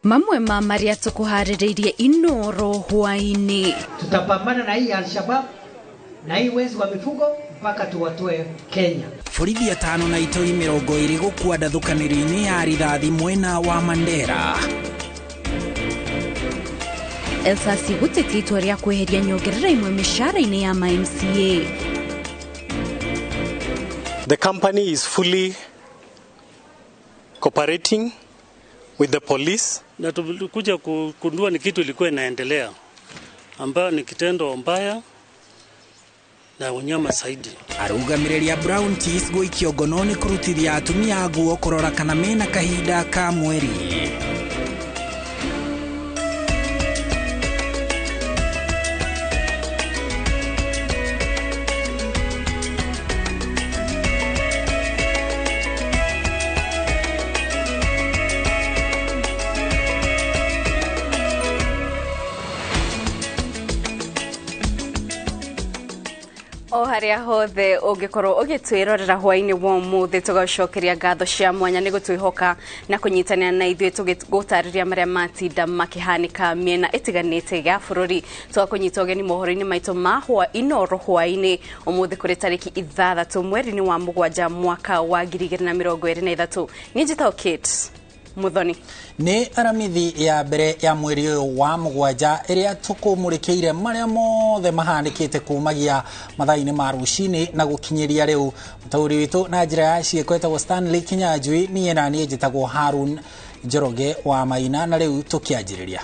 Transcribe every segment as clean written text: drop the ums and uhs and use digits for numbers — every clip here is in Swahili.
Mamwe ma maria tukuhaririirie INooro Hwainĩ. Tutapambana na hii Al-Shabaab na hii wezi wa mifugo mpaka tuwatoe Kenya. Borithi 5 na itoi 20 gukua ndathukanĩrio-inĩ ya rithathi mwena wa Mandera. Elsasi gũtetia itua rĩa kweheria nyongerera imwe mĩcara-inĩ ya MCA. The company is fully cooperating with the police. Na tulikuja kugundua ni kitu ilikuwa inaendelea ambayo ni kitendo mbaya na unyama zaidi. Arũgamĩrĩria Brown Teeth gũikio ngono nĩ kũrutithia atumia nguo kũrora kana mena kahinda ka mweri. O haria hothe ungikorwo ugitwirorera hwaini wa muthi tugacokeria ngatho cia mwanya ni gutwihoka na kunyitanira na ithuĩ tugutariria maria matinda makihanika miena itiganite ya bururi tugakunyita ugeni mohoro-ini maitu ma INooro Hwainĩ umuthi kuri tariki 6 mweri-ini wa mugwanja mwaka wa 2023 ni njitao Kate Muthoni ni aramithi ya mbere ya mweri wa mugwanja iria tukumurikiire maria mothe mahanikite kumagia mathaini ma rucini na gukinyiria riu mutauri witu na njira ya ciĩko Stanley Kinyanjui niĩ na niĩ njĩtagwo Harun Njoroge wa Maina na riu tukianjĩrĩria.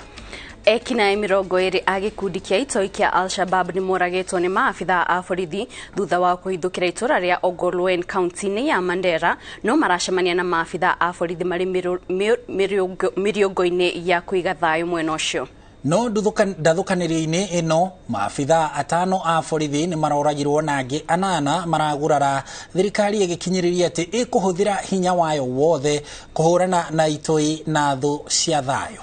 Ekinaĩ 20 a gĩkundi kĩa itoi kĩa Al-Shabaab nĩ moragĩtwo nĩ maabitha a borithi thutha wa kũhithũkĩra itũra rĩa Ogolwen kaunti-inĩ ya Mandera no maracemania na maabitha a borithi marĩ mĩrĩongo-inĩ ya kũiga thayũ mwena ũcio. No ndathukanĩrio-inĩ ĩno maabitha 5 a borithi nĩ maroragirwo na angĩ 8 maragurara thirikari ĩgĩkinyĩrĩria atĩ ĩkũhũthĩra hinya wayo wothe kũhũrana na itoi na thũ cia thayũ.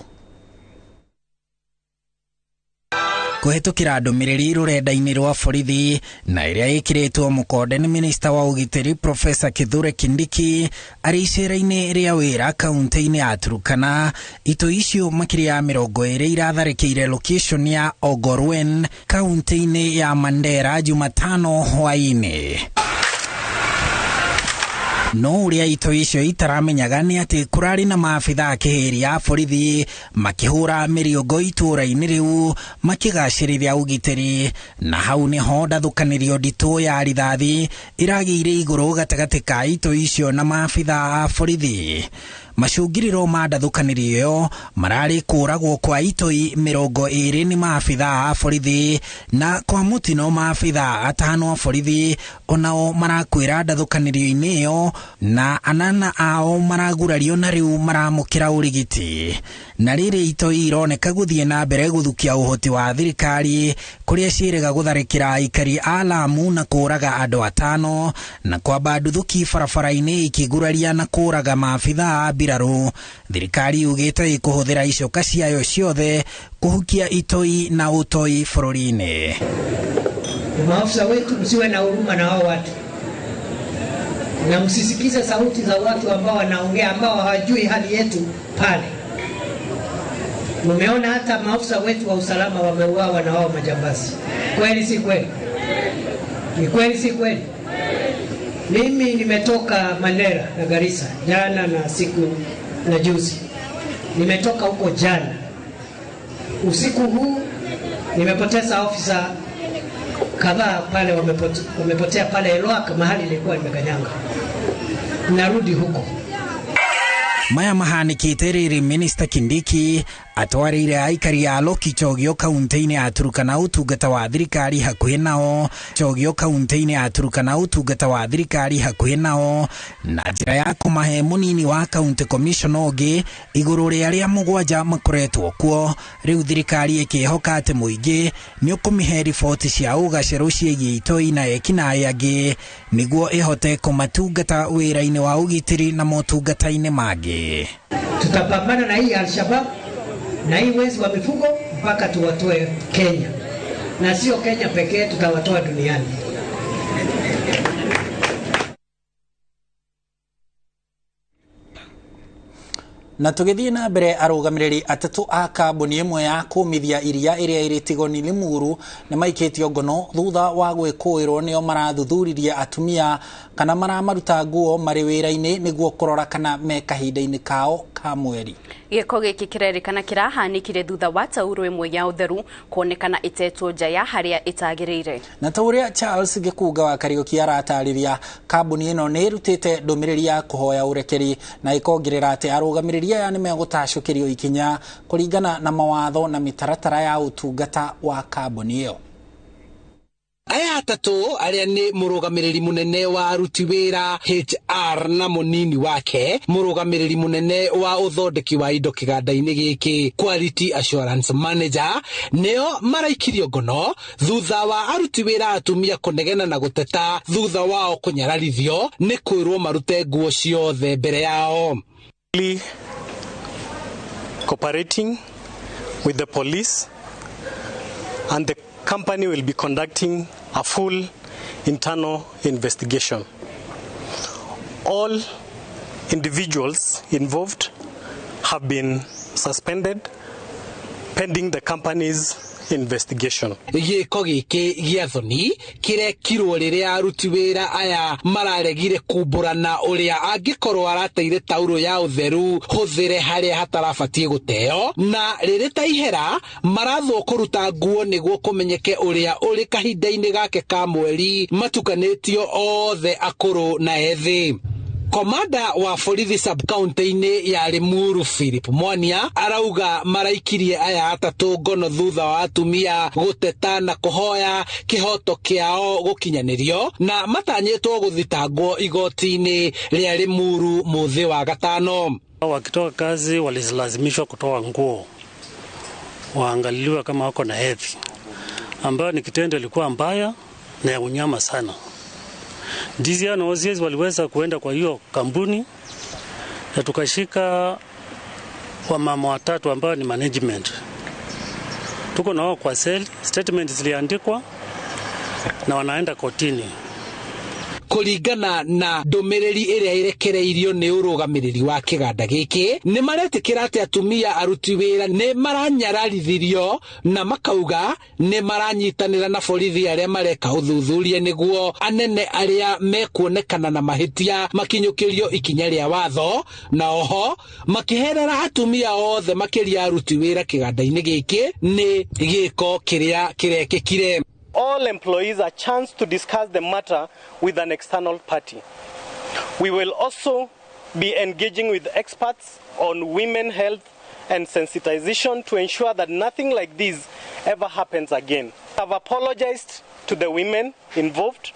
Kuhetũkĩra ndũmĩrĩri rũrenda-inĩ rwa borithi na ĩrĩa ĩkĩrĩtwo mũkonde nĩ minista wa ũgitĩri Professor Kithure Kindiki arĩ icera-inĩ rĩa wĩra kaunti-inĩ ya Turkana. Itoi icio makĩria 20 iratharĩkĩire location ya Ogolwen kaunti-inĩ ya Mandera Jumatano hwainĩ. No ũrĩa itoi icio itaramenyaga nĩ atĩ kũrarĩ na maabitha kĩhĩri a borithi makĩhũra mĩrĩongo itũra-inĩ rĩu makĩgacĩrithia ũgitĩri na hau nĩho ndathukanĩrio nditũ ya rithathi ĩragĩire igũrũ gatagatĩ ka itoi icio na maabitha a borithi. Macungiriro ma ndathukanĩrio ĩyo mararĩ kũragwo kwa itoi 20 nĩ maabitha a borithi na kwa mũtino maabitha 5 a borithi onao marakwĩra ndathukanĩrio-inĩ ĩyo na 8 ao maragurario na rĩu maramũkĩra ũrigiti. Na rĩrĩ itoi ironeka gũthiĩ na mbere gũthukia ũhoti wa thirikari kũrĩa ciĩrĩga gũtharĩkĩra aikari a Lamu na kũraga andũ 5 na kwamba nduthuki barabara-inĩ ikĩguraria na kũraga maabitha a mbirarũ. Thirikari yugĩte ĩkũhũthĩra icoka ciayo ciothe kũhukia itoi na ũtoi bũrũri-inĩ. Maafisa wetu msiwe na huruma na hao watu na msisikize sauti za watu ambao wanaongea ambao hawajui hali yetu pale. Mumeona hata maafisa wetu wa usalama wameuawa na hao majambazi. Kweli si kweli? Ni kweli si kweli? Mimi nimetoka Mandera na Garissa jana na siku na juzi. Nimetoka huko jana. Usiku huu nimepoteza ofisa kadhaa pale wamepotea pale Elwak mahali nilikuwa nimekanyanga. Narudi huko. Maya mahanikĩte rĩrĩ Minister Kindiki atwarĩire aikari a Lokichogio kaunti-inĩ ya Turkana ũtungata wa thirikari hakuhĩ nao Chogio kaunti-inĩ ya Turkana ũtungata wa thirikari hakuhĩ nao na njĩra ya kũmahe mũnini wa county commissioner ũngĩ igũrũ rĩa arĩa 7 makoretwo kuo. Rĩu thirikari ĩkĩhoka atĩ mũingĩ nĩ ũkũmĩhe riboti cia ũgacerũ ciĩgiĩ itoi na ekinaĩ angĩ nĩguo ĩhote kũmatungata wĩra-inĩ wa ũgitĩri na motungata-inĩ mangĩ. Tutapambana na hii Al-Shabaab na hii wezi wa mifugo mpaka tuwatoe Kenya, na sio Kenya pekee, tutawatoa duniani. Na tugithii na mbere arugamiriri atatu a kambuni imwe ya kumithia iria iria iri Tigoni Limuru ni maikitio ngono thutha wa gwikuirwo nio marathuthuriria atumia kana maramaruta nguo mari wira-ini niguo kurora kana me kahinda-ini kao ka mweri. Giko giki kirerikana kirahanikire thutha wa tauro imwe ya utheru kuonekana itetwo nja ya haria itagirire. Na tauria Charles Gikuga wa Kariuki aratariria kambuni ino ni irutite ndumiriri ya kuhoya urekeri na ikongerera ati arugamiriri aya ni megutacukirio ikinya kuringana na mawatho na mitaratara ya utungata wa kambuni iyo. Aya atatu aria ni murugamiriri munene wa aruti wira HR na munini wake, murugamiriri munene wa uthondeki wa indo kiganda-ini giki Quality Assurance Manager, neo maraikirio ngono thutha wa aruti wira atumia kunegena na guteta thutha wao kunyararithio ni kwirwo marute nguo ciothe mbere yao. Cooperating with the police, and the company will be conducting a full internal investigation. All individuals involved have been suspended pending the company's investigation. Giko giki giathoni kirekirwo riria aruti wira aya mararegire kumburana uria angikorwo arateire tauro ya utheru huthire haria hatarabatie guteo, na riri ta ihera marathwo kuruta nguo niguo kumenyeke uria uri kahinda-ini gake ka mweri matukanitio othe akuru na ethi. Komanda wa borithi sub-county-ini ya Limuru Philip Mwania arauga maraikirie aya atatu ngono thutha wa atumia guteta na kuhoya kihoto kiao gukinyanirio na matanyitwo guthitangwo igoti-ini ria Limuru muthi wa gatano. Wakitoka kazi walilazimishwa kutoa nguo waangaliliwe kama wako na hedhi, ambayo ni kitendo ilikuwa mbaya na ya unyama sana. Dizia na OCS waliweza kuenda kwa hiyo kampuni na tukashika wamama watatu ambao ni management. Tuko na wao kwa cell, statement ziliandikwa na wanaenda kotini. Kuringana na ndumiriri iria irekereirio ni urugamiriri wa kiganda giki ni maretikira ati atumia aruti wira ni maranyararithirio na makauga ni maranyitanira na borithi aria mareka uthuthuria niguo anene aria mekuonekana na mahitia makinyukirio ikinya ria watho, na oho makiherera atumia othe makiria aruti wira kiganda-ini giki ni giko kiria kirekekire. All employees a chance to discuss the matter with an external party. We will also be engaging with experts on women health and sensitization to ensure that nothing like this ever happens again. I've apologized to the women involved,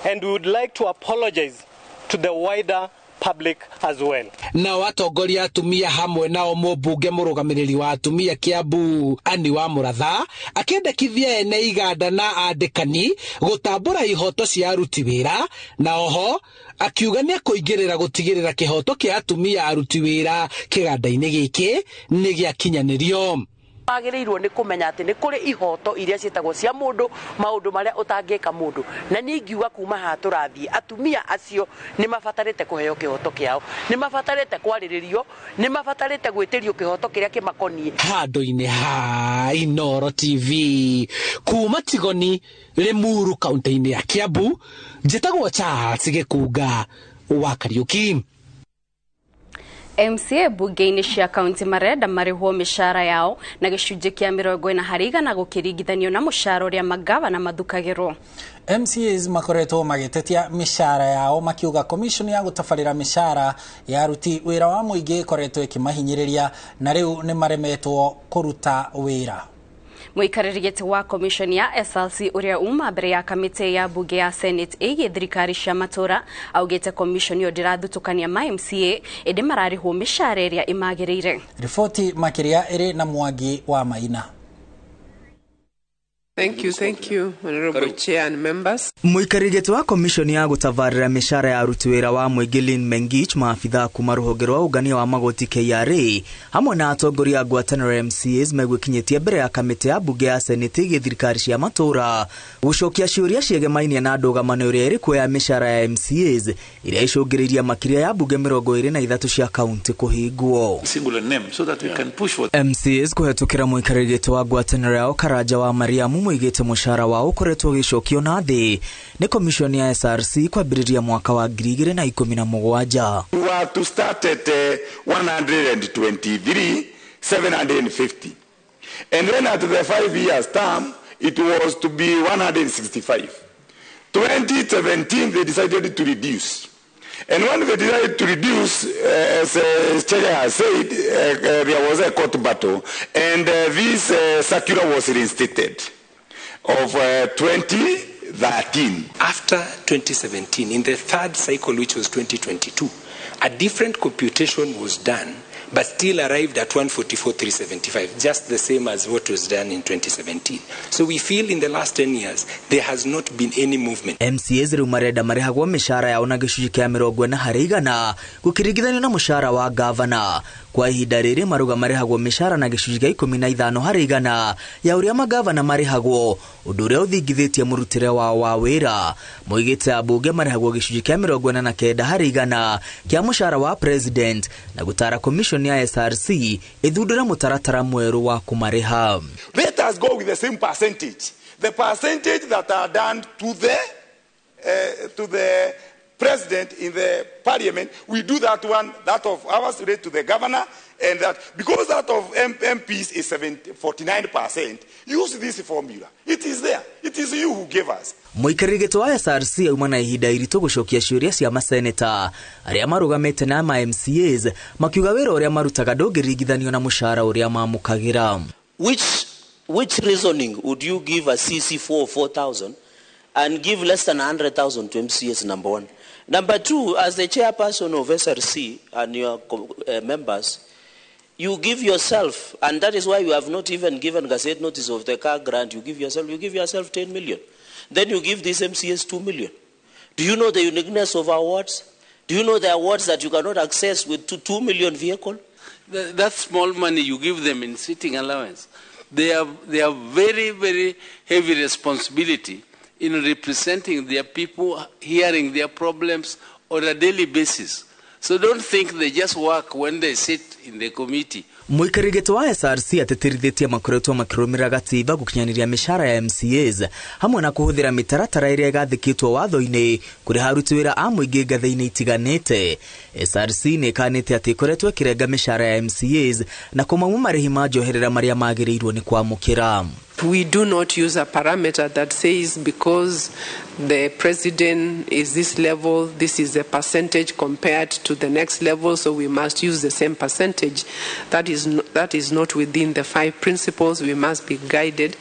and we would like to apologize to the wider public as well. Na watongoria atumia hamwe nao mũmbunge mũrũgamĩrĩri wa atumia Kiambu Ani wa Mũratha akendekithia ene iganda na andĩkani gũtambũra ihoto cia aruti wĩra, na oho akiuga nĩ kũingĩrĩra gũtigĩrĩra kĩhoto kĩa atumia aruti wĩra kĩganda-inĩ gĩkĩ nĩ gĩakinyanĩrio. Magĩrĩirwo nĩ kũmenya atĩ nĩ kũrĩ ihoto iria ciĩtagwo cia mũndũ, maũndũ marĩa ũtangĩka mũndũ, na nĩ ingiuga kuma haha tũrathiĩ atumia acio nĩ mabatarĩte kũheo kĩhoto kĩao, nĩ mabatarĩte kwarĩrĩrio, nĩ mabatarĩte gwĩtĩrio kĩhoto kĩrĩa kĩmakoniĩ. Handũ-inĩ ha INooro TV kuma Tigoni Limuru kaunti-inĩ ya Kiambu, njĩtagwo Charles Gikuga wa Kariuki. MCA bunge-ini cia kaunti marenda marĩhwo mĩcara yao na gĩcunjĩ kĩa 40% gũkĩringithanio na mũcara ũrĩa magavana mathukagĩrwo. MCAs makoretwo magĩtetia mĩcara yao makiuga commission ya gũtabarĩra mĩcara ya aruti wĩra wa mũingĩ ĩkoretwo ĩkĩmahinyĩrĩria na rĩu nĩ maremetwo kũruta wĩra. Mũikarĩri gĩtĩ wa commission ya SLC uria uma mbere ya kamĩtĩ ya bunge ya Senate ĩgiĩ thirikari cia matũra augĩte commission ĩyo ndĩrathutũkania ma MCA ĩndĩ mararĩhwo mĩcara ĩrĩa ĩmagĩrĩire. Riboti makĩria ĩrĩ na Mwangi wa Maina. Thank you, Honorable Chair and members. Muikarigete wa komishoni ya gutavarira mishara ya aruti wira wa Mwigilin Mengich maafitha kuma ruhonge rwa ugania wa magoti KRA hamwe na atongoria ngwataniro MCAs megwikinyitie mbere ya kamiti ya bunge ya Senate githirikari cia matura gucokia ciuria ciegemaine na ndugamano uria iri kuoya mishara ya MCAs iria icungiriria makiria ya bunge 23 cia kaunti kuhingwo. MCAs kuhetukira muikarigete wa ngwataniro ya Karaja wa Mariamu muigite mushara wa ukoretwo gicokio na thi ni komishoni ya SRC kwambiriria mwaka wa 2017. We were to start at 123,750, and then at the 5 years term it was to be 165. 2017 they decided to reduce, and when they decided to reduce, as Chair has said, there was a court battle, and this circular was reinstated of 2013. After 2017, in the third cycle, which was 2022, a different computation was done, but still arrived at 144,375, just the same as what was done in 2017. So we feel in the last 10 years, there has not been any movement. MCAs riu marenda marihagwo mishara yao na gicunji kia 40 harĩ 100 gukirigithanio na mushara wa governor. Kwa ihinda rĩrĩ maruga marihagwo mishara na gicunji kia 15 harĩ 100 ya uria magavana marihagwo, undu uria uthingithitie murutire wao wa wira. Muigite abunge marihagwo gicunji kia 49 harĩ 100 kia mushara wa president na gutara commission ya SRC ithundura mutaratara mweru wa kumariha. Let us go with the same percentage. The percentage that are done to the president in the parliament, we do that one, that of ours relate to the governor, and that because that of MPs is 49%, use this formula. It is there. It is you who gave us. Muikarigete wa SRC auma na ihinda iritu gucokia ciuria cia maseneta aria marugamite na ma MCAs makiuga wira uria marutaga ndungirigithanio na mushara uria mamukagira. Which reasoning would you give a CC4 of 4,000 and give less than 100,000 to MCAs, number one? Number two, as the chairperson of SRC and your members, you give yourself, and that is why you have not even given gazette notice of the car grant, you give yourself 10 million. Then you give these MCAs 2 million. Do you know the uniqueness of our awards? Do you know the awards that you cannot access with 2 million vehicle? That small money you give them in sitting allowance, they have very, very heavy responsibility in representing their people, hearing their problems on a daily basis. So don't think they just work when they sit in the committee. Muikarigete wa SRC ateterithitie makoretwo makirumira gatiba gukinyaniria mishara ya MCAs hamwe na kuhuthira mitaratara iria gathikitwo watho-ini kuri haruti wira a muingi ngathe-ini itiganite. SRC ni kanite ati koretwo kirenga mishara ya MCAs na kumamu marihi majoherera maria magirirwo ni kwamukira. We do not use a parameter that says because the president is this level, this is the percentage compared to the next level, so we must use the same percentage. That is not within the 5 principles. We must be guided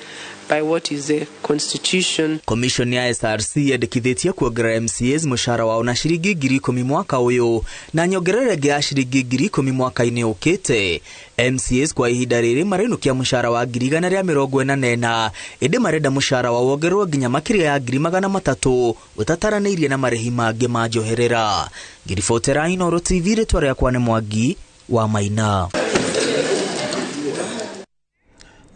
by what is the constitution. Commission ya SRC yendekithitie kuongerera MCAs mushara wao na shiringi 10,000 mwaka uyu na nyongerere ya shiringi 10,000 mwaka-ini ukite. MCAs kwa ihinda riri marinukia mushara wa 144 indi marenda mushara wa wongererwo nginya makiria ya 300,000 utataraniirie na marihi mangi majoherera. Ngiribotera INooro TV ritwa riakwa ni Mwangi wa Maina.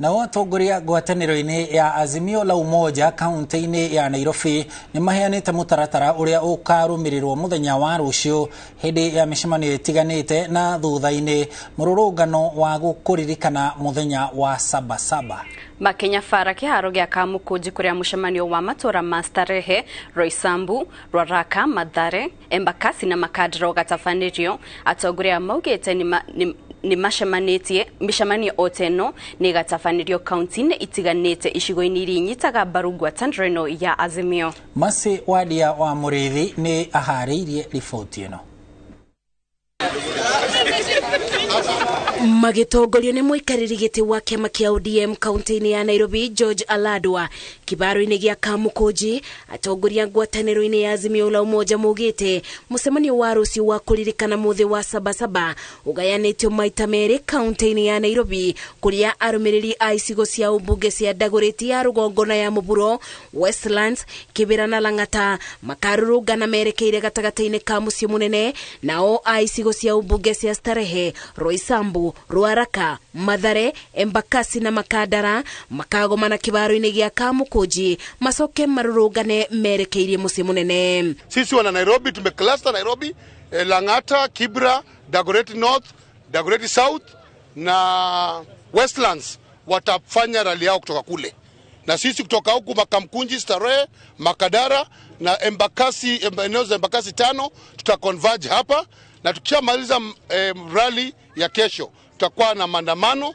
Na watongoria ngwataniro-ini ya Azimio la Umoja kaunti-ini ya Nairobi ni maheanite mutaratara uria ukarumirirwo muthenya wa rucio hindi ya mishemanio itiganite na thutha-ini mururungano wa gukuririkana muthenya wa Sabasaba. Makenya fara kiharo gia Kamukunji kuria mushemanio wa matora Mastarehe, Roysambu, Rwaraka, Mathare, Embakasi na Makadro gatafanirio atongoria maugite ni mishemanio oteno ni gatafanirio kaunti-ini itiganite icigo-ini iria inyitaga mbaru ngwataniro ya Azimio. Masi Wadia wa Murithi ni ahariirie riboti ino. Magitongorio ni muikariri giti wa kiama kia ODM kaunti-ini ya Nairobi George Aladwa kibaro-inĩ gĩa Kamukunji atongoria ngwatanĩro-inĩ ya Azimio la Umoja maugĩte mũcemanio wa rũciũ wa kũririkana mũthĩ wa Sabasaba ũgayanĩtio maita merĩ kaunti-inĩ ya Nairobi kũrĩa arũmĩrĩri a icigo cia ũmbunge cia Dagoretti ya rũgongo na ya mũburo, Westlands, Kibera na Lang'ata makarũrũngana merekeire gatagatĩ-inĩ ka mũciĩ mũnene, nao a icigo cia ũmbunge cia Starehe, Roysambu, Ruaraka, Mathare, Embakasi na Makadara makagomana kibaro-inĩ gĩa Kamukunji macoke marũrũngane merekeirie mũciĩ mũnene. Sisi wana Nairobi tumecluster Nairobi, Lang'ata, Kibra, Dagoretti North, Dagoretti South na Westlands watafanya rally yao kutoka kule. Na sisi kutoka huku Kamukunji, Starehe, Makadara na Embakasi, eneo za Embakasi 5 tutaconverge hapa, na tukishamaliza rally ya kesho tutakuwa na maandamano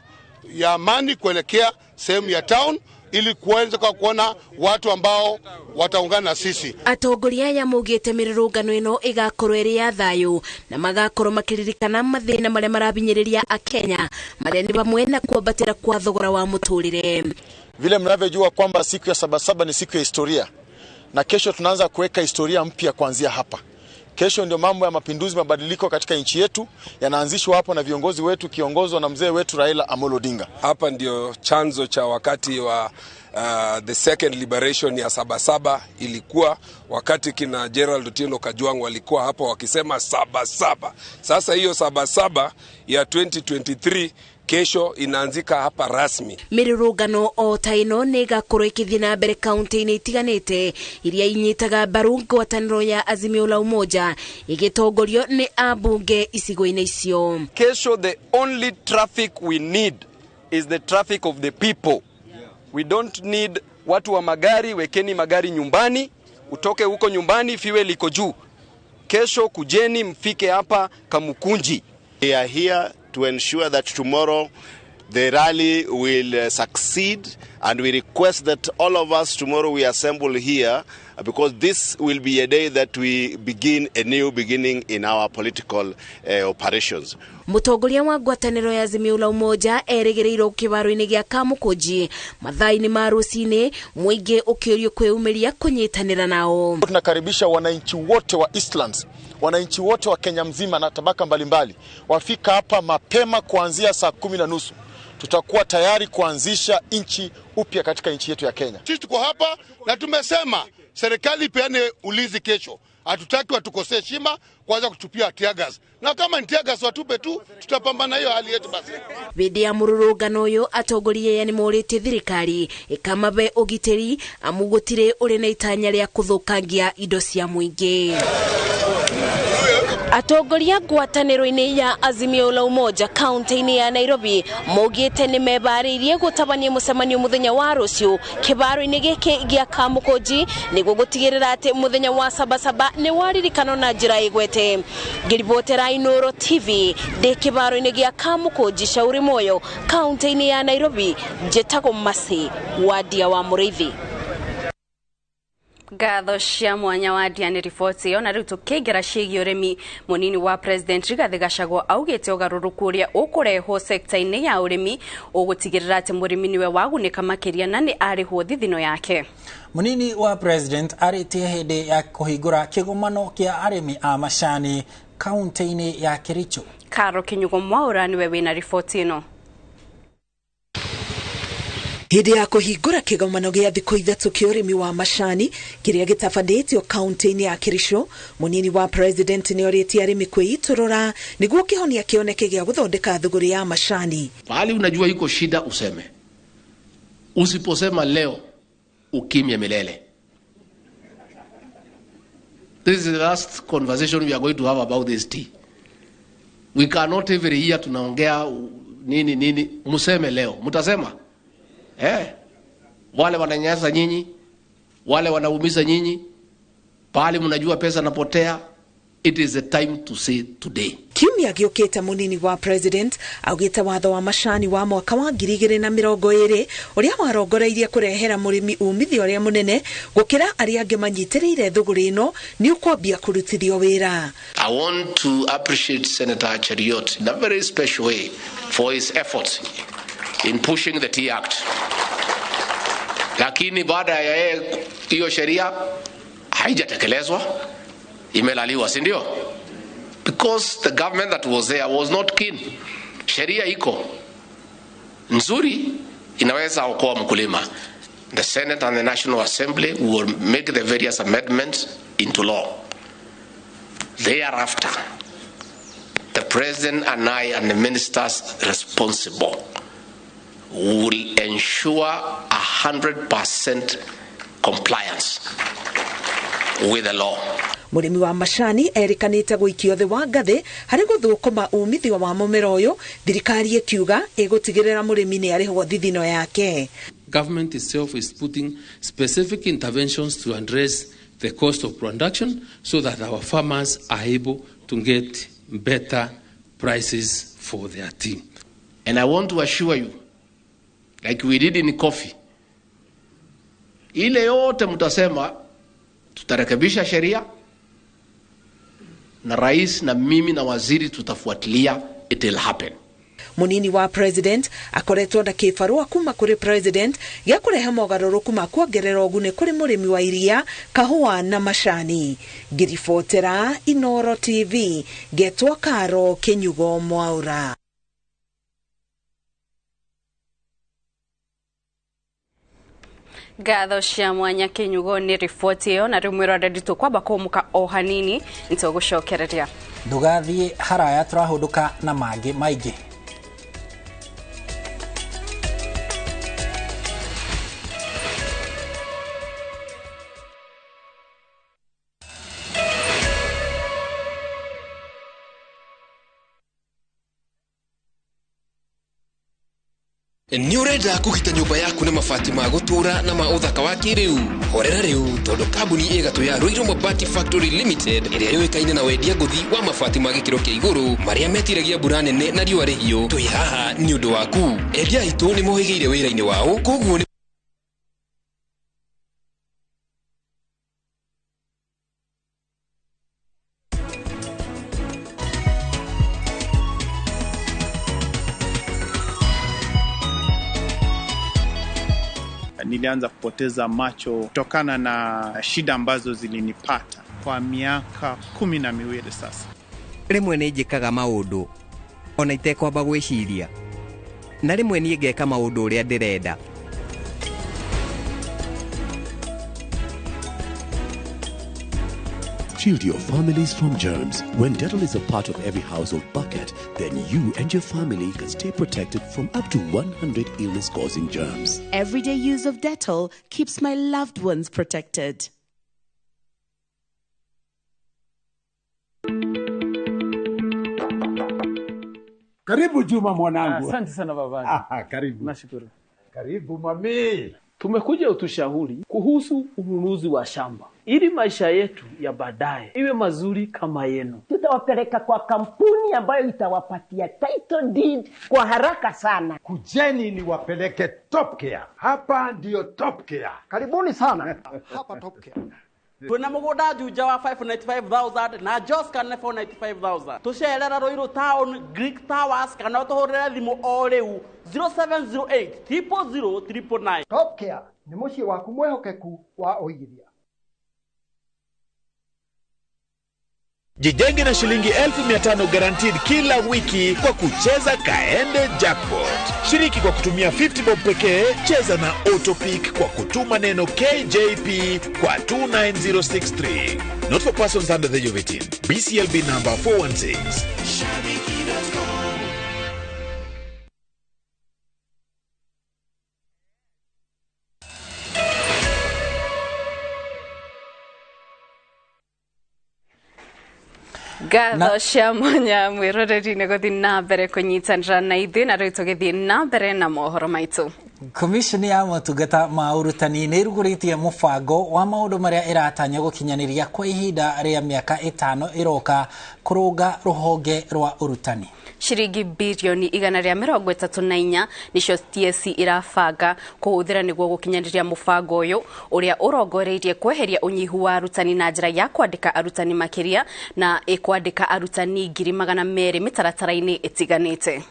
ya amani kuelekea sehemu ya town ili kuweza kuona watu ambao wataungana na sisi. Atongoria ya maugĩte mĩrũrũngano ĩno ĩgakorwo ĩrĩ ya thayũ na magakorwo makĩririkana mathĩna marĩa marabinyĩrĩria Akenya marĩa nĩ bamwe na kuambatĩra kwa thogora wa mũtũrĩre. Vile mnavyojua kwamba siku ya Sabasaba ni siku ya historia, na kesho tunaanza kuweka historia mpya kuanzia hapa. Kesho ndio mambo ya mapinduzi, mabadiliko katika nchi yetu yanaanzishwa hapo na viongozi wetu kiongozwa na mzee wetu Raila Amolo Odinga. Hapa ndio chanzo cha wakati wa the second liberation ya Sabasaba. Ilikuwa wakati kina Gerald Otieno Kajwang walikuwa hapa wakisema Sabasaba. Sasa hiyo Sabasaba ya 2023 kesho inaanzika hapa rasmi. Mirurugano o taino nega kurekithia na mbere kaunti-inĩ itiganĩte iria inyitaga mbaru ngwatanĩro ya Azimio la Umoja igitongorio ni ambunge icigo-inĩ icio. Kesho the only traffic we need is the traffic of the people. We don't need watu wa magari, wekeni magari nyumbani, utoke huko nyumbani fuel iko juu. Kesho kujeni mfike hapa Kamukunji. We are here to ensure that tomorrow the rally will succeed, and we request that all of us tomorrow we assemble here because this will be a day that we begin a new beginning in our political operations. Mutongoria wa ngwatanĩro ya Azimio la Umoja erĩgĩrĩirwo kĩbaro-inĩ gĩa Kamukunji mathaa-inĩ ma rũcinĩ, mũingĩ ũkĩũrio kwĩumiria kunyitanĩra nao. Tunakaribisha wananchi wote wa Eastlands, wananchi wote wa Kenya mzima na tabaka mbalimbali wafika hapa mapema kuanzia saa 10:30. Tutakuwa tayari kuanzisha nchi upya katika nchi yetu ya Kenya. Sisi tuko hapa na tumesema serikali peane ulinzi kesho. Hatutaki watukosee heshima kwanza kutupia tear gas. Na kama ni tear gas watupe tu, tutapambana hiyo hali yetu basi. Bidi ya mururungano uyu atongoria ya nimorĩtie thirikari ikamabe ũgitĩri amu gũtirĩ ũrĩ na itanya rĩa kũthũkangia indo cia mũingĩ. Atongoria ngwatanĩro-inĩ ya Azimio la Umoja kaunti-inĩ ya Nairobi maugĩte nĩ mebarĩirie gũtabania mũcemanio mũthenya wa rũciũ kĩbaro-inĩ gĩkĩ gĩa Kamukunji nĩguo gũtigĩrĩra atĩ mũthenya wa Sabasaba nĩ waririkano na njĩra ĩgwete. Ngĩribotera INooro TV ndĩ kĩbaro-inĩ gĩa Kamukunji Shauri Moyo kaunti-inĩ ya Nairobi, njĩtagwo Masi Wadia wa Mũrĩithi. Ngatho cia mwanya wa Diani riboti yo na riu tukĩingĩra ciĩgiĩ ũrĩmi. Mũnini wa President Rigathi Gachagua augĩte ũgarũrũku ũrĩa ũkũrehwo sekta-inĩ ya ũrĩmi ũgũtigĩrĩra atĩ mũrĩmi niwe wagunĩka makĩria na nĩ arĩhwo thithino yake. Munini wa President arĩtie hĩndĩ ya kũhingũra kĩgomano kĩa arĩmi a macani kaunti-inĩ ya Kericho. Karo Kinyugo Mwaura niwe wĩna riboti ĩno. Hĩndĩ ya kũhingũra kĩgomano gĩa thikũ 3 kĩa ũrĩmi wa macani kĩrĩa gĩtabanĩtio kaunti-inĩ ya Kericho, munini wa President nĩ orĩtie arĩmi kwĩitũrũra nĩguo kĩhonia kĩoneke gĩa gũthondeka thũgũrĩ ya macani. Pahali unajua iko shida useme. Usiposema leo ukimya milele. This is the last conversation we are going to have about this tea. We cannot every year tunaongea nini museme leo. Mutasema wale wananyanyasa nyinyi, wale wanaumiza nyinyi, pale mnajua pesa napotea. It is the time to say today. Kiumia gĩũkĩte munini wa President augĩte watho wa macani wa mwaka wa 2020 ũrĩa warongoreirie kũrehera mũrĩmi umithio ũrĩa mũnene gũkĩra arĩa angĩ manyitĩrĩire thũgũrĩ ĩno nĩ ũkwambia kũrutithio wĩra. I want to appreciate Senator Cheriot in a very special way for his efforts in pushing the Tea Act. lakini baada ya hiyo sheria haijatekelezwa, imelaliwa, si ndio? Because the government that was there was not keen. Sheria iko nzuri, inaweza okoa mkulima. The Senate and the National Assembly will make the various amendments into law. Thereafter, the President and I and the ministers responsible will ensure 100% compliance with the law. Murimi wa macani erikanite guikio thi wa ngathi hari guthukuma umithio wa mumera uyu, thirikari ikiuga igutigirira murimi ni arihwo thithino yake. Government itself is putting specific interventions to address the cost of production so that our farmers are able to get better prices for their tea. And I want to assure you, like we did in coffee, ile yote mtasema tutarekebisha sheria, na rais na mimi na waziri tutafuatilia, it will happen. Munini wa president akoretwo na kibarua kuma kuri president ya kurehe mogaruruku ma kuongerera uguni kuri murimi wa iria, kahua na macani. Ngiribotera INooro TV, getwa Karo Kinyugo Mwaura. Gatho cia mwanya Kinyugo ni riboti iyo, na rimwira ndito kwamba kumuka o hanini nitogucokereria. Ndugathie haraya turahunduka na mangi maingi. Niurenda kugita nyumba yaku na mabati ma gutura na ma uthaka wa kiriu. Horera riu tondu kambuni igatu ya Ruiru Mabati Factory Limited iria yoikaine na wendia nguthi wa mabati ma gikiro kia iguru maria metiragia mbura nene na riua rihio. Twi haha ni undu waku. Endia itu ni mohigeire wira-ini wao, koguo nilianza kupoteza macho kutokana na shida ambazo zilinipata kwa miaka 12 sasa. Rimwe ni njikaga maundu ona itekwamba gwiciria, na rimwe ni ngeka maundu uria ndirenda. Shield your families from germs. When Dettol is a part of every household bucket, then you and your family can stay protected from up to 100 illness-causing germs. Everyday use of Dettol keeps my loved ones protected. Karibu Juma mwanangu. Asante sana baba. Karibu. Nashukuru. Karibu mami. Tumekuja utushauri kuhusu ununuzi wa shamba ili maisha yetu ya baadaye iwe mazuri kama yenu. Tutawapeleka kwa kampuni ambayo itawapatia title deed kwa haraka sana. Kujeni ni wapeleke Top Care. Hapa ndio Top Care. Karibuni sana. Hapa Top Care. Tuna mugoda juja wa 595,000 na Jos kana 495,000. Tusherera Ruiru Town Greek Towers kana tuhorera thimu o riu 0708 000 Top Care ni muci waku mwehokeku wa uigithia. Jijenge na shilingi 1500 guaranteed kila wiki kwa kucheza Kaende Jackpot. Shiriki kwa kutumia 50 bob pekee, cheza na Autopick kwa kutuma neno KJP kwa 29063. Not for persons under the age of 18. BCLB number 416. Gatho cia mwanya mwiroreri-ini guthi na mbere kunyitanira na ithi, na riu tugithii na mbere na mohoro maitu. Komishoni ya motungata ma urutani nĩ ĩrugũrĩtie mũbango wa maũndũ marĩa ĩratanya gũkinyanĩria kwa ihinda rĩa mĩaka 5 ĩroka kũrũnga rũhonge rwa urutani. Shiringi bilioni 134 nicio TSC irabanga kuhuthira niguo gukinyanĩria mũbango uyu uria urongoreirie kweheria unyihu wa arutani na njira ya kwandĩka arutani makiria na ikwandĩka arutani 200,000 mitaratara-ini itiganĩte.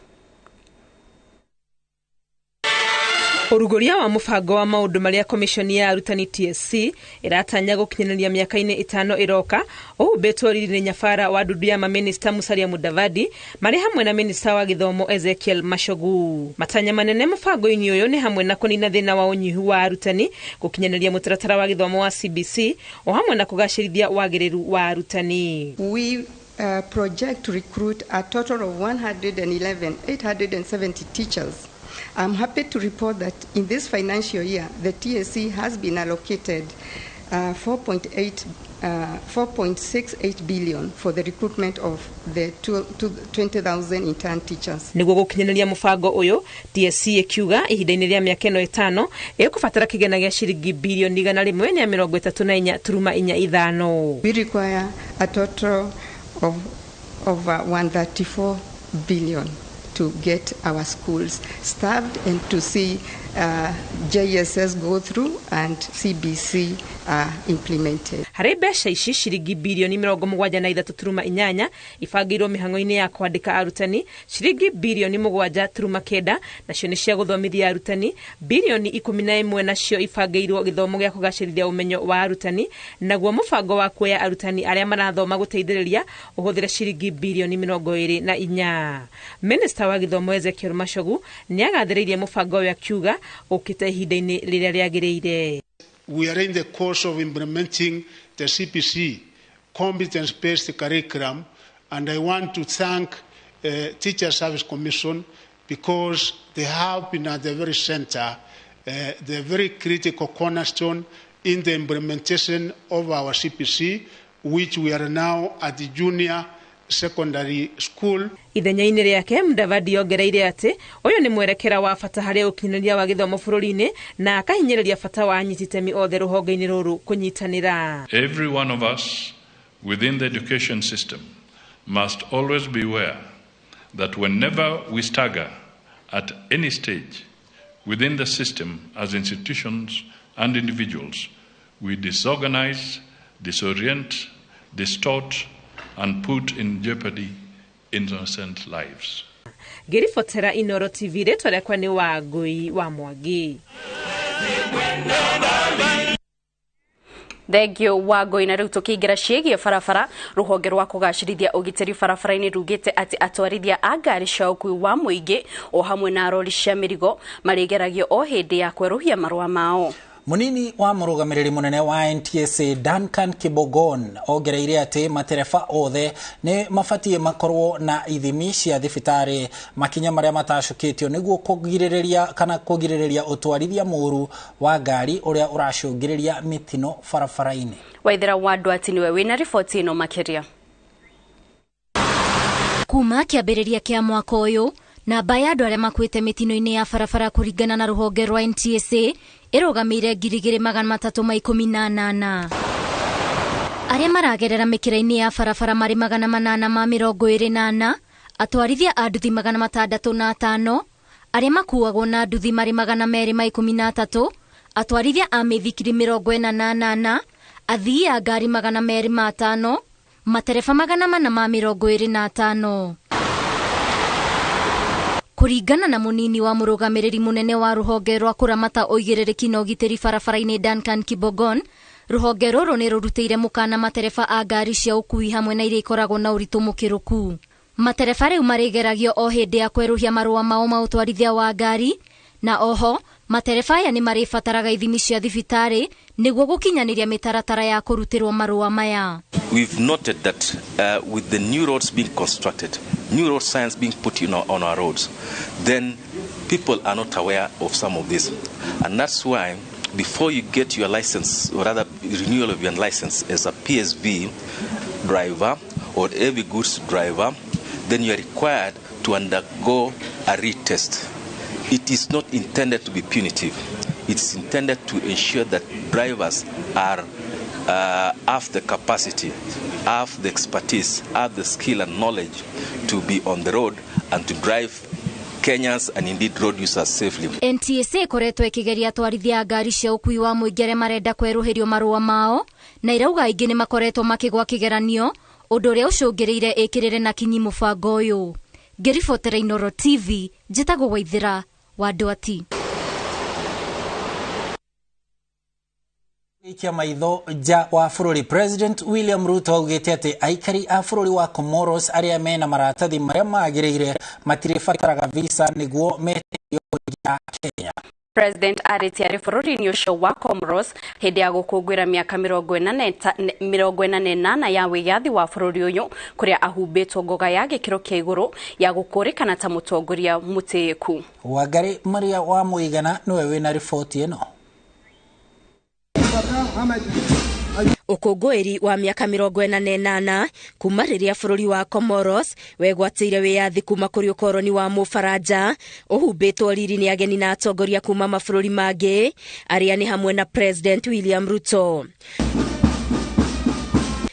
Uruguria wa mubango wa maundu maria komishoni ya arutani TSC iratanya gukinyanĩria miaka-inĩ 5 iroka uhubĩtwo riri nyabara wa ndudu ya maminista Musalia Mudavadi marĩ hamwe na minista wa gĩthomo Ezekiel Machogu. Matanya manene mũbango-inĩ ũyũ nĩ hamwe na kũnina thĩna wa ũnyihu wa arutani, gukinyanĩria mũtaratara wa gĩthomo wa CBC o hamwe na kũgacĩrithia wagĩrĩru wa arutani. We project to recruit a total of 870 teachers. I'm happy to report that in this financial year, the TSC has been allocated 4.68 billion for the recruitment of the 20,000 intern teachers. Niguo gukinyanĩria mũbango ũyũ, TSC ikiuga ihinda-inĩ rĩa mĩaka ĩno 5 ĩkũbatara kĩgĩna gĩa ciringi bilioni 134.45. We require a total of 134 billion to get our schools staffed and to see JSS go through and CBC implemented. Harĩ mbeca ici ciringi bilioni 73.8 ibangĩirwo mĩhang'o-inĩ ya kwandĩka arutani, ciringi bilioni 7.9 nacio nĩ cia gũthomithia arutani, bilioni 11 nacio ibangĩirwo gĩthomo gĩa kũgacĩrithia ũmenyo wa arutani, naguo mũbango wa kuoya arutani arĩa marathoma gũteithĩrĩria ũhũthĩre ciringi bilioni 24. Minista wa gĩthomo Ezekiel Machogu nĩ agathĩrĩirie mũbango ũyũ akiuga ũkĩte ihinda-inĩ rĩrĩa rĩagĩrĩire. We are in the course of implementing the CPC, competence-based curriculum, and I want to thank Teacher Service Commission because they have been at the very center, the very critical cornerstone in the implementation of our CPC, which we are now at the junior secondary school. Ithenya-inĩ rĩake Mudavadi ongereire atĩ ũyũ nĩ mwerekera wa bata harĩ ũkinyanĩria wa gĩthomo bũrũri-inĩ na akahinyĩrĩria bata wa anyiti itemi othe rũhonge-inĩ rũrũ kũnyitanĩra. Every one of us within the education system must always be aware that whenever we stagger at any stage within the system as institutions and individuals, we disorganize, disorient, distort and put in jeopardy innocent lives. Ngĩribotera INooro TV rĩtwa rĩakwa nĩ Wangui wa Mwangi. Thengio Wangui, na rĩu tũkĩingĩra ciĩgiĩ barabara, rũhonge rwa kũgacĩrithia ũgitĩri barabara-inĩ rugĩte atĩ atwarithia a ngari cia ũkui wa mũingĩ o hamwe na rori cia mĩrigo marĩgeragio o hĩndĩ ya kwerũhia marũa mao. Munini wa mũrũgamĩrĩri mũnene wa NTSA Duncan Kibogon ongereire atĩ matereba othe nĩ mabatie makorwo na ithimi cia thibitarĩ, makinya marĩa matacũkĩtio nĩguo kũgirĩrĩria ũtwarithia mũũru wa ngari ũrĩa ũracũngĩrĩria mĩtino barabara-inĩ. Waithĩra wa Ndwati niwe wĩna riboti ĩno makĩria. Kuma kĩambĩrĩria kĩa mwaka ũyũ, namba ya andũ arĩa makuĩte mĩtino-inĩ ya barabara kũringana na rũhonge rwa NTSA ĩrũgamĩire 318. Arĩa maragerera mĩkĩra-inĩ ya barabara marĩ 824, atwarithia a nduthi 605, arĩa makuagwo na nduthi marĩ 213, atwarithia a mĩithikiri 48, athii a ngari 205, matereba 425. Kũringana na munini wa mũrũgamĩrĩri mũnene wa rũhonge rwa kũramata ũigĩrĩrĩki na ũgitĩri barabara-inĩ Duncan Kibogon, rũhonge rũrũ nĩ rũrutĩire mũkana matereba a ngari cia ũkui hamwe na iria ikoragwo na ũritũ mũkĩrũku. Matereba rĩu marĩgeragio o hĩndĩ ya kwerũhia marũa mao ma ũtwarithia wa ngari, na oho matereba aya nĩ marĩbataraga ithimi cia thibitarĩ nĩguo gũkinyanĩria mĩtaratara ya kũrutĩrwo marũa maya. We've noted that with the new roads being constructed, new road signs being put on our roads, then people are not aware of some of this. And that's why before you get your license, or rather renewal of your license as a PSV driver or heavy goods driver, then you are required to undergo a retest. It is not intended to be punitive. It's intended to ensure that drivers are have the capacity, have the expertise, have the skill and knowledge to be on the road and to drive Kenyans and indeed road users safely. NTSA koretwo ĩkĩgeria atwarithia ngari cia ũkui wa mũingĩ arĩa marenda kwerũhĩrio marũa mao, na irauga aingĩ nĩ makoretwo makĩgwa kĩgeranio, ũndũ ũrĩa ũcũngĩrĩire ĩkĩrĩre na kinyi mũbango ũyũ. Ngĩribotera INooro TV, njĩtagwo Waithĩra wa Ndwati. Kia maitho ja wa bururi President William Ruto augite ati aikari a bururi wa Comoros aria mena maratathi maria magirire matire fataraga visa niguo meterio ya Kenya. President aritiari bururi-ini ucio wa Comoros hindi ya gukungwira miaka 48 ya wigathi wa bururi uyu kuria ahumbitwo ngoga ya gikiro kia iguru ya gukurikana ta mutongoria mutiku. Wangari Maria wa Muigana niwe wina riboti ino. Ukungwiri wa miaka 48 kuma riria bururi wa Comoros wegwatire wiyathi kuma kuri ukoroni wa Mufaranja uhumbitwo riri ni ageni na atongoria kuma mabururi mangi aria ni hamwe na President William Ruto.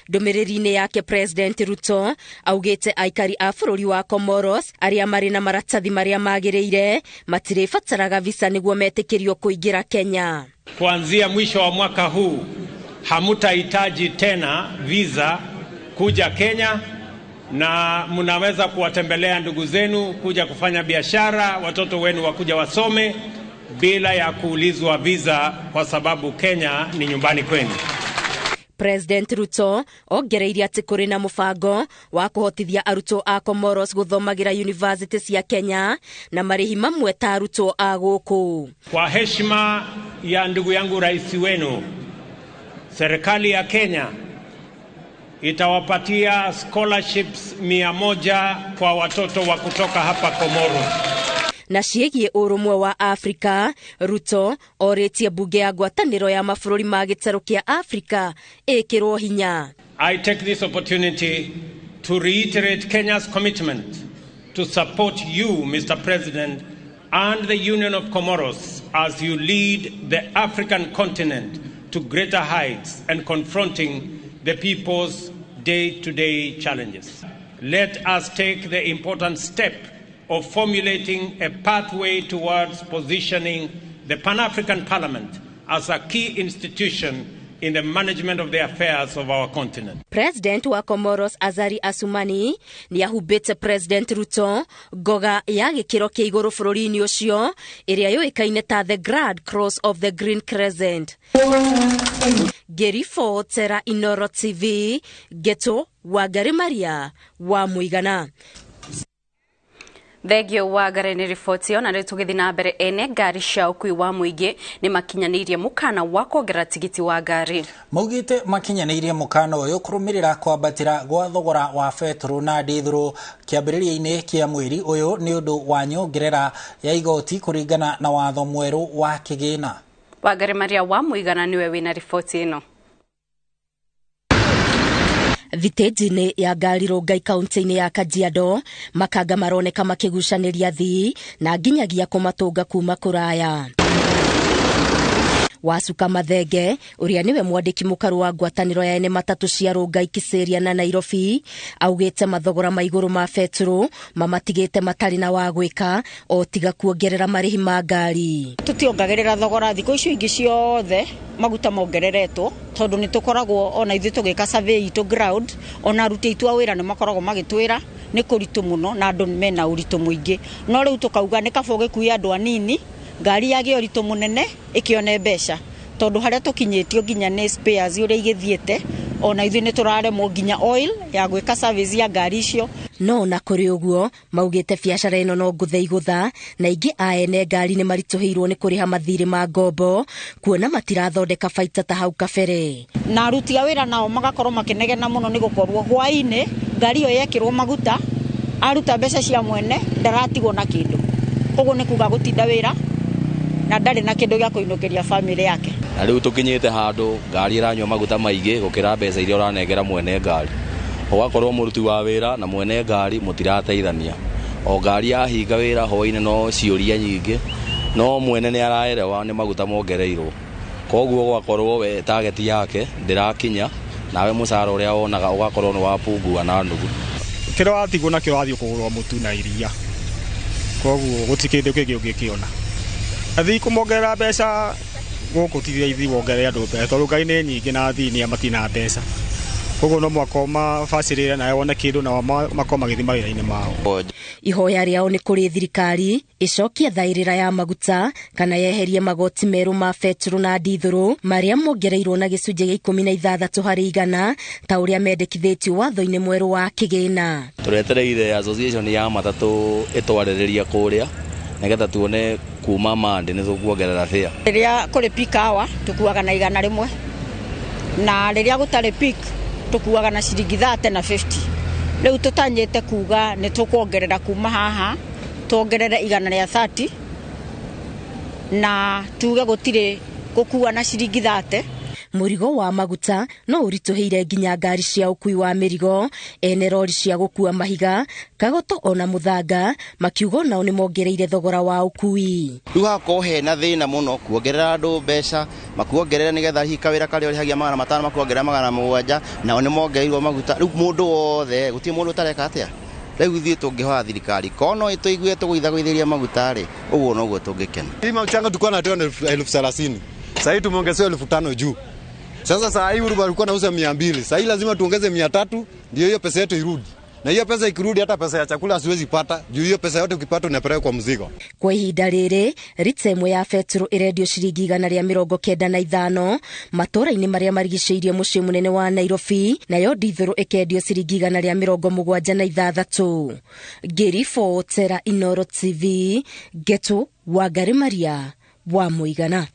Ndumiriri-ini yake President Ruto augite aikari a bururi wa Comoros aria mari na maratathi maria magirire matire fataraga visa niguo metikirio kuingira Kenya. Kuanzia mwisho wa mwaka huu hamutahitaji tena visa kuja Kenya, na mnaweza kuwatembelea ndugu zenu, kuja kufanya biashara, watoto wenu wakuja wasome bila ya kuulizwa visa, kwa sababu Kenya ni nyumbani kwenu. President Ruto ongereire ati kuri na mubango wa kuhotithia arutwo a Comoros guthomagira university cia Kenya na marihi mamwe ta arutwo a guku. Kwa heshima ya ndugu yangu rais wenu, serikali ya Kenya itawapatia scholarships 100 kwa watoto wa kutoka hapa Comoros. Na ciĩgiĩ ũrũmwe wa Afrika, Ruto orĩtie bunge ya ngwatanĩro ya mabũrũri ma gĩtarũ kĩa Afrika ĩkĩrwo hinya. I take this opportunity to reiterate Kenya's commitment to support you, Mr. President, and the Union of Comoros as you lead the African continent to greater heights and confronting the people's day-to-day challenges. Let us take the important step of formulating a pathway towards positioning the Pan-African Parliament as a key institution in the management of the affairs of our continent. President wa Comoros Azali Assoumani ni ahumbite President Ruto ngoga ya gikiro kia iguru bururi-ini ucio iria yoikaine ta the Grand Cross of the Green Crescent. Gerifo Tera INooro TV Geto Wangari Maria wa Muigana. Thegio wa gareni riboti ona ritugithi na mbere ene ngari cia ukui wa muingi ni makinyanirie mukana wa kuongerera tigiti wa ngari. Maugite makinyanirie mukana uyu kurumirira kwambatira gwa thogora wa petro na dithru kiambiriria-ini kia mweri uyu ni undu wa nyongerera ya igoti kuringana na watho mweru wa kigina. Wangari Maria wa Muigana niwe wina riboti ino. Viteji-ini ya ngari Rongai kaunti-ini ya Kajiado makanga maroneka makigucaniria thii na nginyagia kumatunga kuma kuraya. Wacuka Mathenge uria niwe mwandiki mukaru wa ngwataniro ya ene matatu cia Rongai Kisiria na Nairobi augite mathogora ma iguru ma petro mamatigite matari na wa gwika o tiga kuongerera marihi ma ngari. Tutiongagerera thogora thiko icio ingi ciothe maguta mongereretwo tondu ni tukoragwo ona ithu tugika survey to ground ona aruti itwa wira ni makoragwo magitwira ni kuritu muno na andu mena uritu muingi no riu tukauga ni kaboge kui andu anini ngari yage uritu munene ikione mbeca tondu haria tukinyitio nginya ni spares uria igithiete ona ithu ni turaremwo nginya oil ya gwika service ya ngari icio. No na kuri uguo maugite biacara ino no nguthe igutha na ingi aene ngari ni marituhirwo ni kuriha mathiri ma ngombo kuona matirathondeka baita ta hau kabere. Na aruti a wira nao magakorwo makinegena muno ni gukorwo hwaini ngari yo yekirwo maguta aruta mbeca cia mwene ndaratigwo na kindu uguo ni kuga gutinda wira na ndari na kindu gya kuinukiria family yake. Na riu tukinyite handu ngari iranywa maguta maingi gukira mbeca iria uranengera mwene ngari ugakorwo muruti wa wira na mwene ngari mutirateithania o ngari yahinga wira hoine no ciuria nyingi no mwene ni araerewa ni maguta mongereirwo koguo gwakorwo we target yake ndirakinya nawe mucara uria wonaga ugakorwo ni wapungua na ndugu kira watigwo na kio wathio kugurwa mutu na iria koguo gutikinde kingi ungikiona athi kumongerera mbeca guku tithia ithi wongere andu mbeca tondu ngai ni nyingi na athini amatina mbeca koguo no mwakoma facility na wona kindu na makoma githima wira-ini mao. Ihoya riao ni kuri thirikari icokie thairira ya maguta kana yeherie magoti meru ma beturu na ndithuru maria mongereirwo na gicunjĩ gĩa 16 harĩ igana ta uria mendekithĩtio watho-inĩ mweru wa kigina. Turetereire association ya matatu itwarĩrĩria kuria nigetha tuone kuma mande ni tukuongerera fare. Riria kuri peak hour tukuaga na igana rimwe na riria gutari peak tukuaga na ciringi 30 na 50. Riu tutanyite kuga ni tukuongerera kuma haha tuongerere igana ria 30 na tuge gutire gukua na ciringi 30. Murigo wa maguta no urituheire nginya ngari cia ukui wa mirigo, ene rori cia gukua mahiga, kagoto ona muthanga makiugo nao ni mongereire thogora wa ukui. Riu hako hena thina muno kuongerera andu mbeca makuongerera nigetha hika wira kari ori hagia 500 makuongerera 700 nao ni mongereirwo maguta. Riu mundu wothe gutie mundu utareka atia. Riu thie tungihoya thirikari kono ituigue tuguithaguithiria maguta ri uguo noguo tungikena. Hii mchanga tulikuwa na 30,000 sasa hivi tumeongezea 5,000 juu. Sasa saa hii walikuwa nauza 200. Sasa hii lazima tuongeze 300 ndio hiyo pesa yetu irudi. Na hiyo pesa ikirudi hata pesa ya chakula siwezi pata. Juu hiyo pesa yote ukipata unapeleka kwa mzigo. Kwa ihinda riri rita imwe ya beturu irendio ciringi 195 matura-ini maria marigicĩirie muciĩ munene wa Nairobi, nayo ndithuru ikendio ciringi 176. Ngiribotera INooro TV Getu Wangari Maria wa Muigana.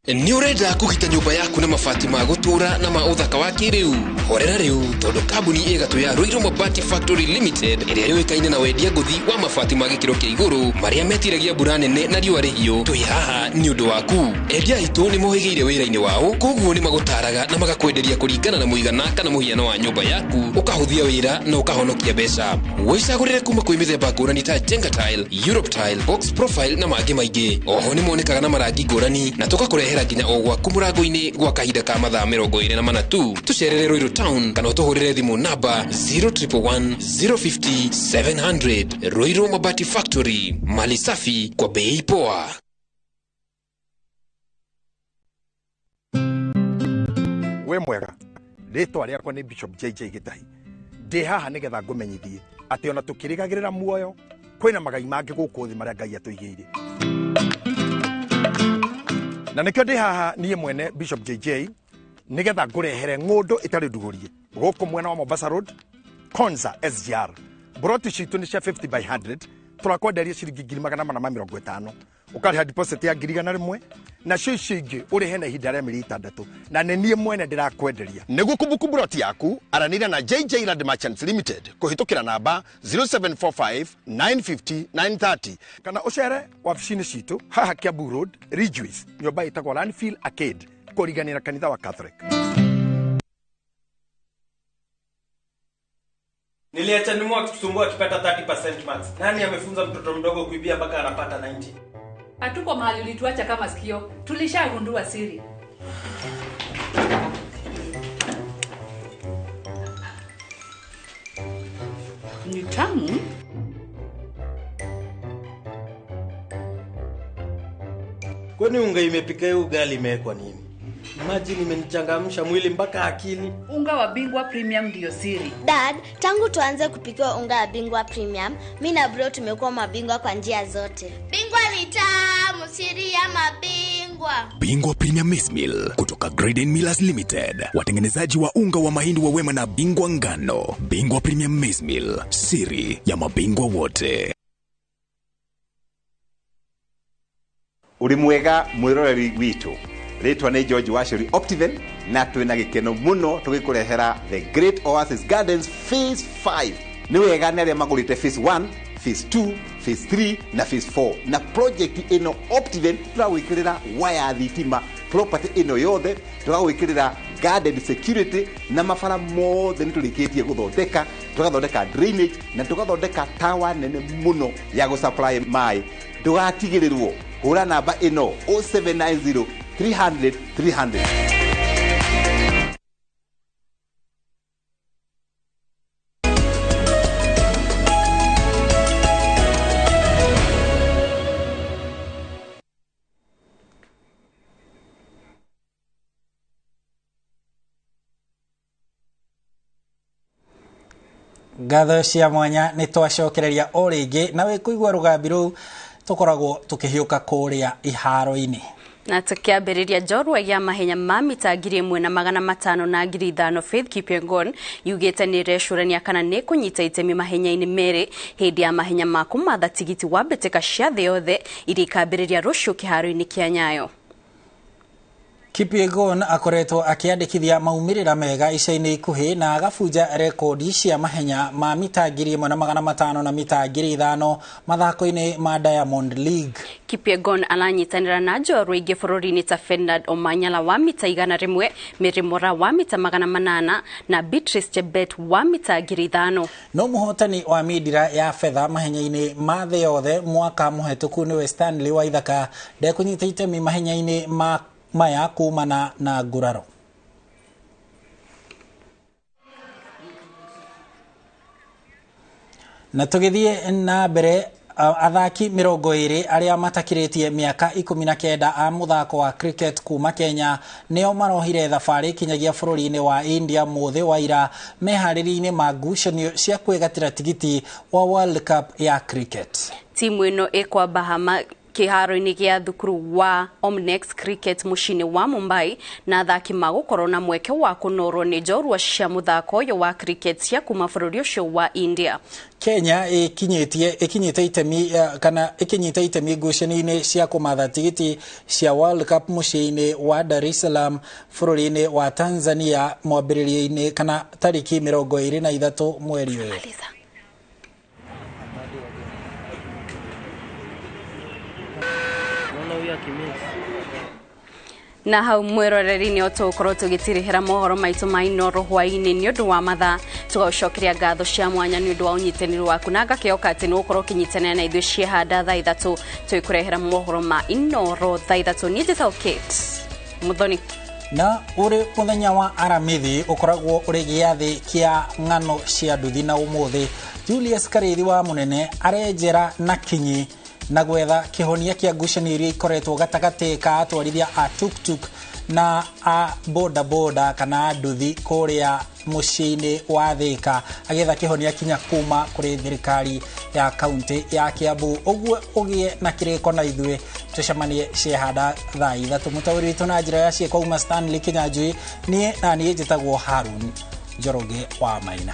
Ni urenda kugita nyumba yaku na mabati ma gutura na ma uthaka wa kiriu horera riu tondu kambuni igatu ya Ruiru Mabati Factory Limited iria yuikaine na wendia nguthi wa mabati ma gikiro kia iguru maria metiragia mbura nene na riua rihio twi haha ni undu waku. Endia itu ni mohigeire wira-ini wao, koguo ni magutaraga na magakwenderia kuringana na muigana kana muhiano wa nyumba yaku, ukahuthia wira na ukahonokia mbeca. Wicagurire kuma kwi mithemba ngurani ta Jenga Tile, Europe Tile, Box Profile na mangi maingi. Oho ni monekaga na marangi ngurani na tukakurehera nginya o gwaku murango-ini gwa kahinda ka mathaa 24 tu. Tucerere Ruiru Town kana utuhurire thimu namba 0111 050 700. Ruiru Mabati Factory, mali safi kwa bei poa. We mwega ritwa riakwa ni Bishop JJ Gitahi ndi haha nigetha ngumenyithie ati ona tukirigagirira muoyo kwina magai mangi guku thi maria Ngai atuigiire. Na nikio ndi haha nie mwene Bishop JJ nigetha ngurehere ng'undu itari ndugurie guku mwena wa Mombasa Road Konza SGR. Broti citu ni cia 50 by 100 turakwenderia ciringi 450 ukariha deposit ya 1,100 na cio ingi urihe na ihinda rĩa mĩeri 6 na nĩ niĩ mwene ndirakwenderia. Nĩguo kumbukumbu broti yaku aranĩria na JJ Land Merchants Limited kuhitukira namba 0745 950 930 kana ucere wabici-inĩ citu haha Kiambu Road Ridgeways nyumba itagwo Landfield Arcade kũriganĩra kanitha wa Catholic. Niliacha nyuma wakitusumbua akipata 30% max. Nani amefunza mtoto mdogo kuibia mpaka anapata 90? Hatuko mahali ulituacha kama sikio. Tulishagundua siri. Ni tamu. Kwani unga imepika hiyo ugali imewekwa nini? Imagine imenichangamsha mwili mpaka akili. Unga wa Bingwa Premium ndio siri. Dad, tangu tuanze kupika unga wa Bingwa Premium, mimi na bro tumekuwa mabingwa kwa njia zote. Bingwa ni tamu, siri ya mabingwa. Bingwa Premium Maize Meal kutoka Graden Millers Limited, watengenezaji wa unga wa mahindi wa Wema na Bingwa ngano. Bingwa Premium Maize Meal, siri ya mabingwa wote. Ulimwega mwiroreri witu. Ritwa ni George Washuri Optiven na twina gikeno muno tugikurehera The Great Oasis Gardens Phase 5. Ni wega ni aria magurite Phase 1, Phase 2, Phase 3 na Phase 4. Na project ino Optiven turawikirira waya thitima property ino yothe, turawikirira garden security na mafara mothe ni turikitie guthondeka, tugathondeka drainage na tugathondeka tower nene muno ya go supply mai. Ndugatigirirwo hura namba ino 0790 300 300. ngatho cia mwanya nĩ twacokereria o rĩngĩ na wĩkũigua rũgambi rũu tũkoragwo tũkĩhiũka kũrĩa iharo-inĩ. Na tukiambĩrĩria njorua ya mahenya ma mita 1,500 na 5,000 Faith Kipyegon yugĩte nĩ recũrania kana nĩ kũnyita itemi mahenya-inĩ merĩ hĩndĩ ya mahenya ma kũmatha tigiti wa mbĩtĩka cia thĩ yothe iria ikambĩrĩria rũciũ kĩharo-inĩ kĩa Nyayo. Kipyegon akoretwo akiandĩkithia maumĩrĩra mega ica-inĩ ikuhĩ na agabunja rekodi cia mahenya ma mita 1,500 na mita 5,000 mathako-inĩ ma Diamond League. Kipyegon aranyitanĩra na njorua ingĩ bũrũri-inĩ ta Ferdinand Omanyala wa mita 100, Mary Mora wa mita 800 na Beatrice Chebet wa mita 5,000. No mũhotani wa midira ya fedha mahenya-inĩ ma thĩ yothe mwaka mũhetũku nĩwe Stanley Waithaka ndekũnyita itemi mahenya-inĩ maya kumana na nguraro. Na tũgĩthiĩ na mbere athaki 20 arĩa matakĩrĩtie mĩaka 19 a mũthako wa cricket kuma Kenya nĩo marohire thabarĩ kinyagia bũrũri-inĩ wa India mũthĩ wa ira meharĩria-inĩ ma ngucanio cia kwĩgatĩra tigiti wa World Cup ya cricket. Timu ĩno ĩkwamba hama kĩharo-inĩ gĩa thukuru wa Omnex Cricket mũciĩ-inĩ wa Mumbai na athaki magũkorwo na mweke wa kũnorwo nĩ njorua cia mũthako ũyũ wa cricket cia kuma bũrũri ũcio wa India. Kenya ikinyite itemi ngucanio-inĩ cia kũmatha tigiti cia World Cup mũciĩ-inĩ wa Dar es Salaam bũrũri-inĩ wa Tanzania mwambĩrĩrio-inĩ kana tariki 23 mweri ũyũ. Na hau mwĩroreri-inĩ tũgũkorwo tũgĩtirĩhĩra mohoro maitũ ma INooro Hwainĩ nĩ ũndũ wa mathaa, tũgacokeria ngatho cia mwanya nĩ ũndũ wa ũnyitanĩri waku na ngakĩoka atĩ nĩ ũgũkorwo ũkĩnyitanĩra na ithuĩ ciehanda thaa 3 tũgĩkũrehera mohoro ma INooro thaa 3. Niĩ njĩtagwo Kate Muthoni. Na ũrĩ mũthenya wa aramithi ũkoragwo ũrĩ gĩathĩ kĩa ng'ano cia nduthi na ũmũthĩ Julius Karĩthi wa Mũnene arenjera na kinyi na gwetha kĩhonia kĩa ngucanio iria ikoretwo gatagatĩ ka atwarithia a tuk-tuk na a boda kana nduthi kũrĩa mũciĩ-inĩ wa Thika agetha kĩhonia kinya kuma kũrĩ thirikari ya kaunti ya Kiambu. Ũguo ũgĩe na kĩrĩko na ithuĩ tũcemanie ciehanda thaa 3. Mũtaũri witũ na njĩra ya ciĩko uma Stanley Kinyanjui, niĩ njĩtagwo Harun Njoroge wa Maina.